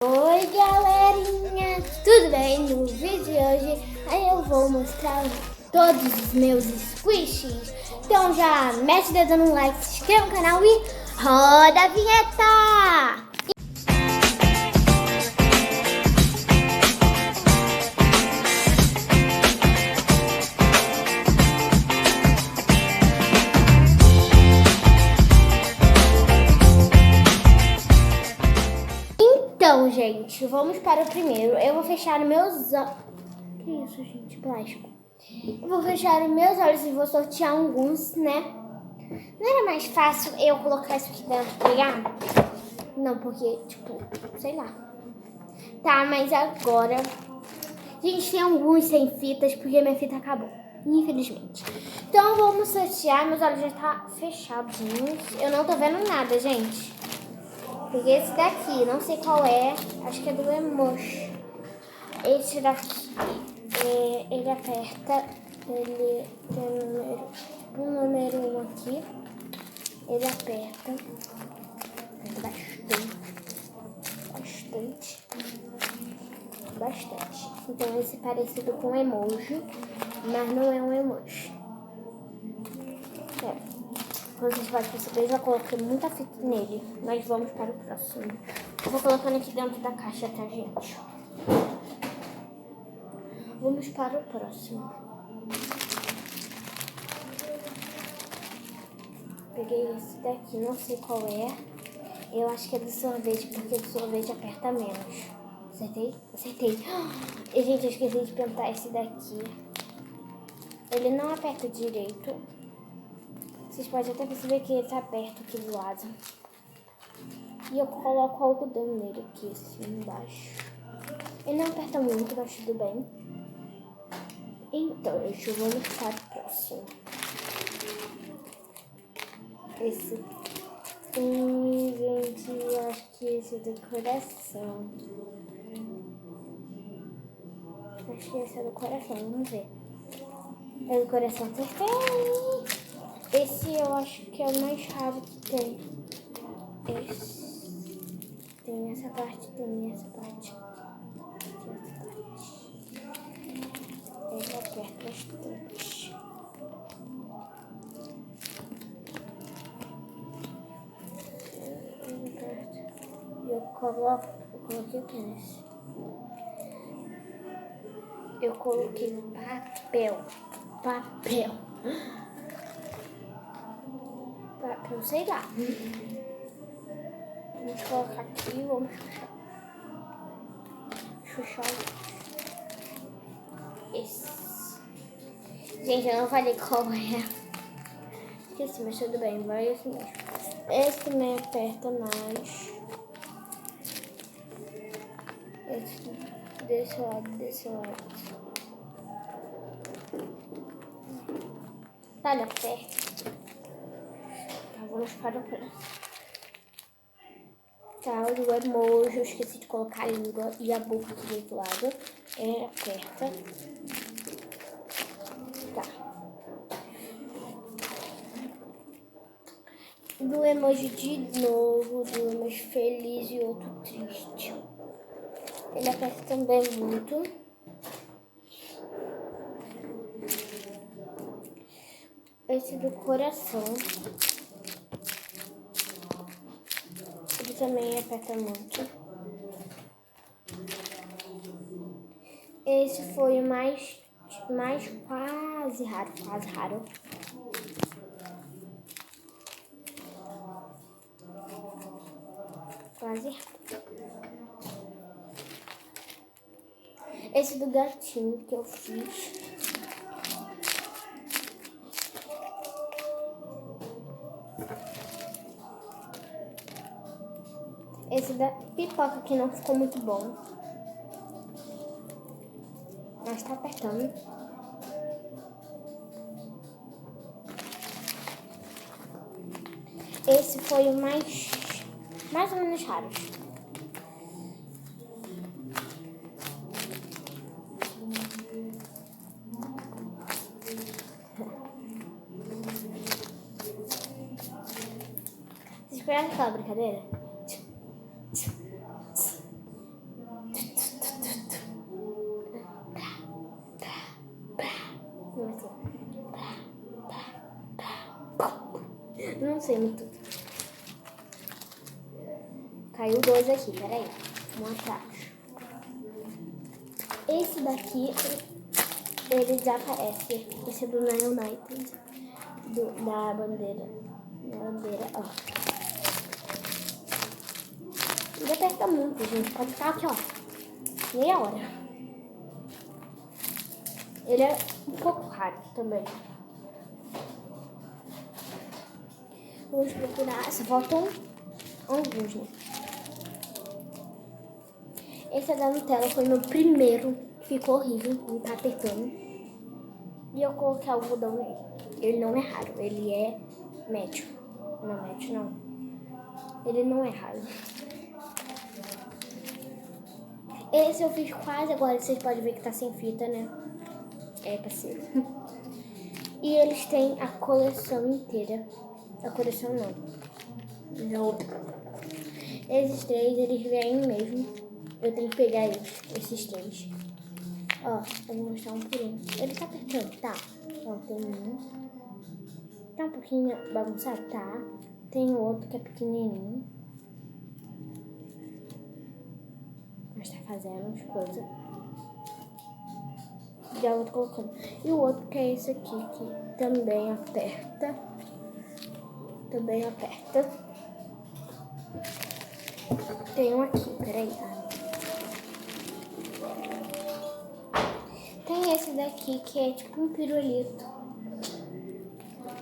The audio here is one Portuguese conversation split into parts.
Oi galerinha, tudo bem? No vídeo de hoje eu vou mostrar todos os meus squishies. Então já mete o dedo no like, se inscreva no canal e roda a vinheta! Então, gente, vamos para o primeiro. Eu vou fechar meus olhos. Que isso, gente? Plástico. Eu vou fechar meus olhos e vou sortear alguns, né? Não era mais fácil eu colocar isso aqui dentro, pegar? Não, porque, tipo, sei lá. Tá, mas agora... Gente, tem alguns sem fitas, porque minha fita acabou. Infelizmente. Então, vamos sortear. Meus olhos já estão fechadinhos. Eu não tô vendo nada, gente. Peguei esse daqui, não sei qual é, acho que é do emoji. Esse daqui, ele aperta, ele tem um número 1 aqui, ele aperta bastante. Então esse é parecido com emoji, mas não é um emoji. Como vocês podem perceber, eu já coloquei muita fita nele. Nós vamos para o próximo. Eu vou colocando aqui dentro da caixa, tá, gente? Vamos para o próximo. Peguei esse daqui, não sei qual é. Eu acho que é do sorvete, porque do sorvete aperta menos. Acertei? Acertei. E, gente, eu esqueci de pintar esse daqui. Ele não aperta direito. Vocês podem até perceber que ele tá aberto aqui do lado. E eu coloco algodão nele aqui, assim, embaixo. Ele não aperta muito, mas tudo bem. Então, gente, vamos para o próximo. Esse gente, eu acho que esse é do coração. Acho que esse é do coração, vamos ver. É do coração, acertei! Esse eu acho que é o mais raro que tem. Esse. Tem essa parte, tem essa parte. Ele aperta bastante. Eu coloquei o que nesse? Eu coloquei papel, sei lá. Vamos colocar aqui, vamos chuchar esse. Gente, eu não falei qual é. Esqueci, mas tudo bem, vai esse mesmo. Esse também aperta mais. Esse desse lado. Tá, ele aperta. Tá, vamos para o próximo. Tá, o do emoji, eu esqueci de colocar a língua e a boca aqui do outro lado. Ele aperta. Tá. Do emoji de novo, do emoji feliz e outro triste. Ele aperta também muito. Esse do coração. Ele também aperta muito. Esse foi o mais quase raro. Quase raro. Esse do gatinho que eu fiz. Esse da pipoca que não ficou muito bom. Mas tá apertando. Esse foi o mais ou menos raro. Vocês conhecem aquela brincadeira? cima tudo. Caiu 2 aqui, peraí. Vou mostrar. Esse daqui, ele desaparece. Esse é do United. Da bandeira. Da bandeira, ó. Ele aperta muito, gente. Pode ficar aqui, ó. Meia hora. Ele é um pouco raro também. Vamos procurar. Só faltam alguns, né? Esse da Nutella foi meu primeiro. Ficou horrível. Não tá apertando. E eu coloquei algodão nele. Ele não é raro. Ele é médio. Não, médio não. Ele não é raro. Esse eu fiz quase agora. Vocês podem ver que tá sem fita, né? É, parceiro. E eles têm a coleção inteira. A coleção não. Esses 3, eles vêm mesmo. Eu tenho que pegar eles, esses 3. Ó, eu vou mostrar um por um. Ele tá apertando, tá? Ó, tem um. Tá um pouquinho bagunçado, tá? Tem outro que é pequenininho. Mas tá fazendo as coisas. Já vou colocando. E o outro que é esse aqui, que também aperta. Também aperta. Tem um aqui, peraí. Tem esse daqui que é tipo um pirulito.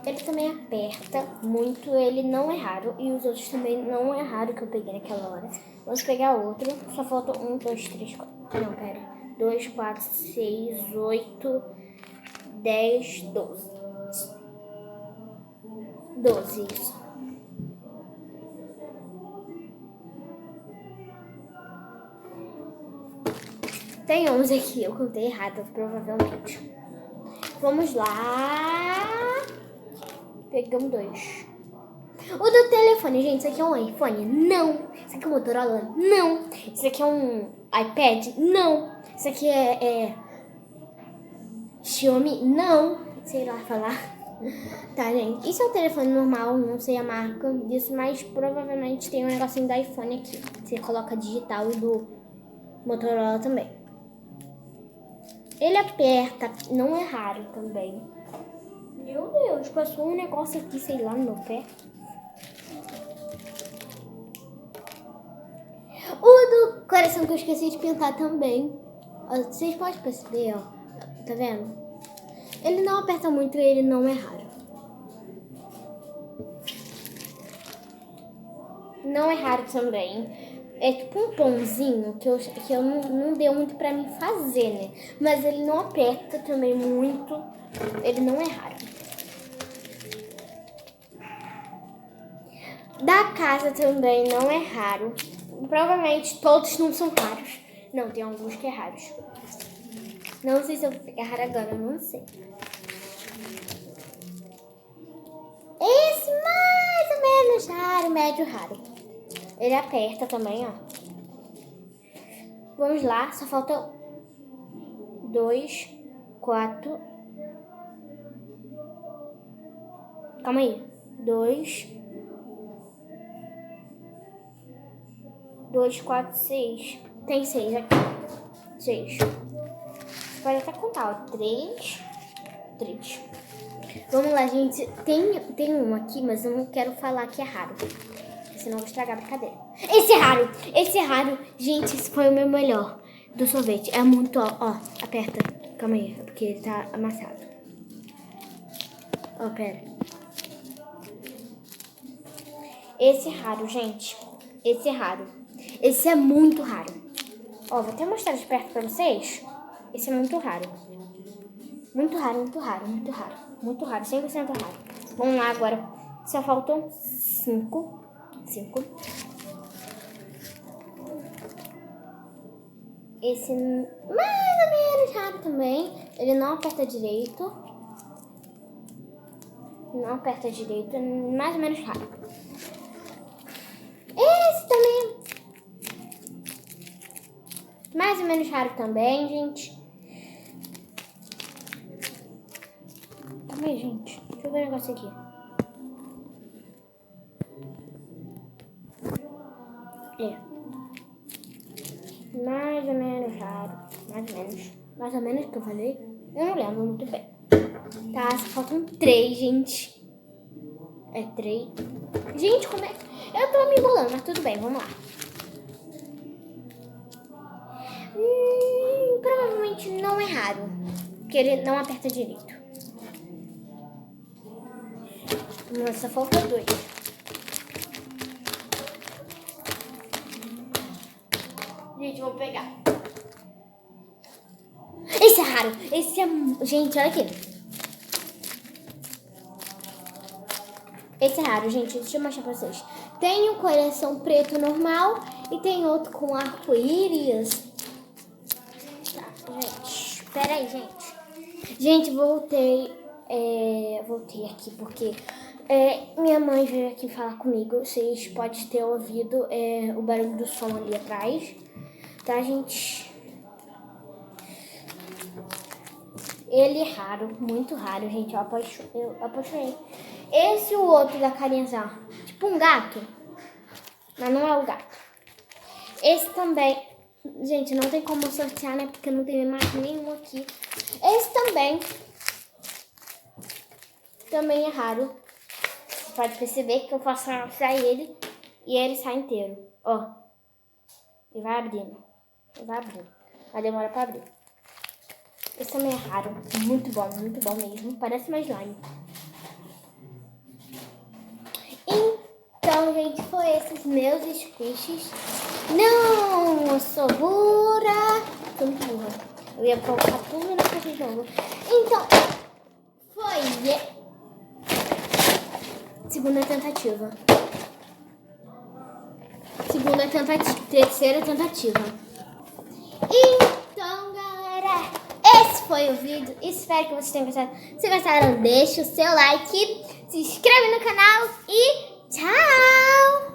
Ele também aperta muito, ele não é raro. E os outros também não é raro que eu peguei naquela hora. Vamos pegar outro. Só falta 1, 2, 3, 4. Não, pera. 2, 4, 6, 8, 10, 12. 12, isso. Tem 11 aqui, eu contei errado, provavelmente. Vamos lá. Pegamos 2. O do telefone, gente, isso aqui é um iPhone? Não. Isso aqui é um Motorola? Não. Isso aqui é um iPad? Não. Isso aqui é Xiaomi? Não. Sei lá falar. Tá, gente. Isso é um telefone normal, não sei a marca disso, mas provavelmente tem um negocinho do iPhone aqui. Você coloca digital e do Motorola também. Ele aperta, não é raro também. Meu Deus, passou um negócio aqui, sei lá, no meu pé. O do coração que eu esqueci de pintar também. Vocês podem perceber, ó. Tá vendo? Ele não aperta muito e ele não é raro. Não é raro também. É tipo um pãozinho que eu não deu muito pra mim fazer, né? Mas ele não aperta também muito. Ele não é raro. Da casa também não é raro. Provavelmente todos não são raros. Não, tem alguns que é raros. Não sei se eu vou pegar raro agora, eu não sei. Esse mais ou menos raro, médio raro. Ele aperta também, ó. Vamos lá, só falta 2, 4. Calma aí. 2, 4, 6. Tem 6 aqui. 6. Pode até contar, ó. 3. Vamos lá, gente. Tem um aqui, mas eu não quero falar que é raro. Senão eu vou estragar a brincadeira. Esse é raro. Gente, esse foi o meu melhor do sorvete. É muito, ó, aperta. Calma aí, é porque ele tá amassado. Ó, pera. Esse é raro, gente. Esse é raro. Esse é muito raro. Ó, vou até mostrar de perto pra vocês. Esse é muito raro. Muito raro, 100% raro. Vamos lá agora. Só faltam 5. Esse mais ou menos raro também. Ele não aperta direito. Mais ou menos raro. Esse também. Mais ou menos raro também, gente. Calma aí, gente. Deixa eu ver o negócio aqui. mais ou menos raro. Mais ou menos que eu falei. Eu não lembro muito bem. Tá, só faltam 3, gente. É 3. Gente, como é? Eu tô me embolando, mas tudo bem, vamos lá. Provavelmente não é raro, porque ele não aperta direito. Nossa, falta 2. Gente, vou pegar. Esse é raro. Esse é... Gente, olha aqui. Esse é raro, gente. Deixa eu mostrar pra vocês. Tem um coração preto normal e tem outro com arco-íris. Tá, gente. Pera aí, gente. Gente, voltei. Voltei aqui porque minha mãe veio aqui falar comigo. Vocês podem ter ouvido o barulho do som ali atrás. Tá, gente? Ele é raro, muito raro, gente. Eu apaixonei. Esse e o outro da carinha, tipo um gato. Mas não é o gato. Esse também. Gente, não tem como sortear, né? Porque não tem mais nenhum aqui. Esse também. Também é raro. Você pode perceber que eu faço amassar ele e ele sai inteiro. Ó. E vai abrindo. Vai demorar pra abrir. Esse também é raro. Muito bom mesmo. Parece mais slime. Então, gente, foi esses meus squishes. Não, eu sou burra. Tô muito burra. Eu ia colocar tudo na caixa de novo. Então, foi segunda tentativa. Terceira tentativa. Então, galera, esse foi o vídeo. Espero que vocês tenham gostado. Se gostaram, deixa o seu like, se inscreve no canal e tchau!